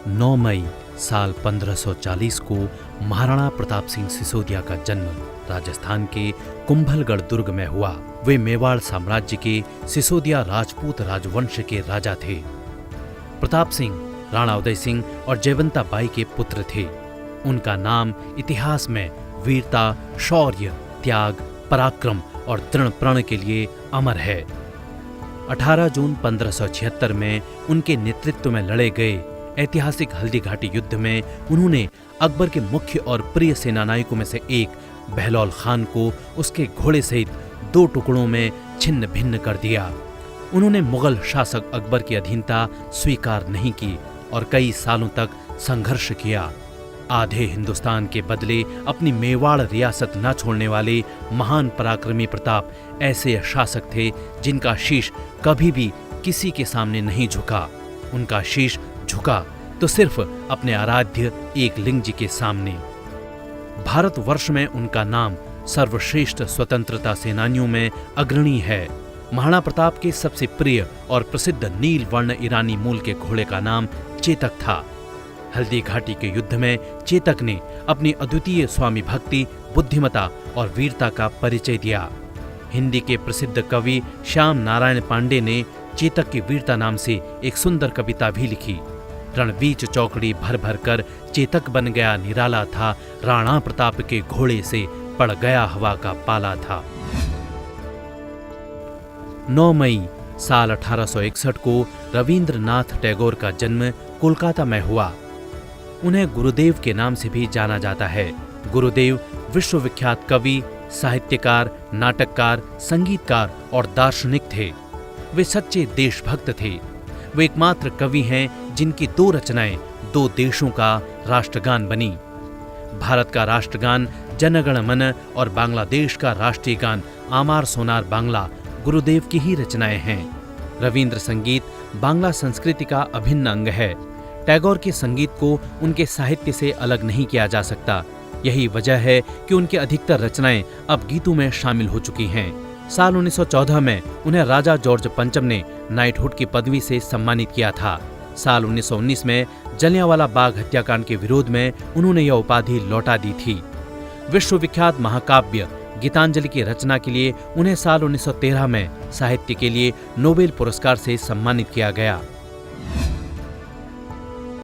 9 मई साल 1540 को महाराणा प्रताप सिंह सिसोदिया का जन्म राजस्थान के कुंभलगढ़ दुर्ग में हुआ। वे मेवाड़ साम्राज्य के सिसोदिया राजपूत राजवंश के राजा थे। प्रताप सिंह राणा उदय सिंह और जयवंता बाई के पुत्र थे। उनका नाम इतिहास में वीरता, शौर्य, त्याग, पराक्रम और दृढ़ प्रण के लिए अमर है। 18 जून 1576 में उनके नेतृत्व में लड़े गए ऐतिहासिक हल्दी घाटी युद्ध में उन्होंने अकबर के मुख्य और प्रिय सेनानायकों में से एक बहलौल खान को उसके घोड़े सहित 2 टुकड़ों में छिन्न भिन्न कर दिया। उन्होंने मुगल शासक अकबर की अधीनता स्वीकार नहीं की और कई सालों तक संघर्ष किया। आधे हिंदुस्तान के बदले अपनी मेवाड़ रियासत न छोड़ने वाले महान पराक्रमी प्रताप ऐसे शासक थे जिनका शीश कभी भी किसी के सामने नहीं झुका। उनका शीश झुका तो सिर्फ अपने आराध्य एकलिंग जी के सामने। भारतवर्ष में उनका नाम सर्वश्रेष्ठ स्वतंत्रता सेनानियों में अग्रणी है। महाराणा प्रताप के सबसे प्रिय और प्रसिद्ध नील वर्ण ईरानी मूल के घोड़े का नाम चेतक था। हल्दी घाटी के युद्ध में चेतक ने अपनी अद्वितीय स्वामी भक्ति, बुद्धिमता और वीरता का परिचय दिया। हिंदी के प्रसिद्ध कवि श्याम नारायण पांडे ने चेतक की वीरता नाम से एक सुंदर कविता भी लिखी। रणबीच चौकड़ी भर भर कर चेतक बन गया निराला था, राणा प्रताप के घोड़े से पड़ गया हवा का पाला था। 9 मई साल 1861 को रविंद्रनाथ टैगोर का जन्म कोलकाता में हुआ। उन्हें गुरुदेव के नाम से भी जाना जाता है। गुरुदेव विश्वविख्यात कवि, साहित्यकार, नाटककार, संगीतकार और दार्शनिक थे। वे सच्चे देशभक्त थे। वे एकमात्र कवि हैं जिनकी 2 रचनाएं 2 देशों का राष्ट्रगान बनी। भारत का राष्ट्रगान जन गण मन और बांग्लादेश का राष्ट्रीय गान आमार सोनार बांग्ला गुरुदेव की ही रचनाएं हैं। रविंद्र संगीत बांग्ला संस्कृति का अभिन्न अंग है। टैगोर के संगीत को उनके साहित्य से अलग नहीं किया जा सकता। यही वजह है कि उनकी अधिकतर रचनाएं अब गीतों में शामिल हो चुकी हैं। साल 1914 में उन्हें राजा जॉर्ज पंचम ने नाइटहुड की पदवी से सम्मानित किया था। साल 1919 में जलियांवाला बाग हत्याकांड के विरोध में उन्होंने यह उपाधि लौटा दी थी। विश्वविख्यात महाकाव्य गीतांजलि की रचना के लिए उन्हें साल 1913 में साहित्य के लिए नोबेल पुरस्कार से सम्मानित किया गया।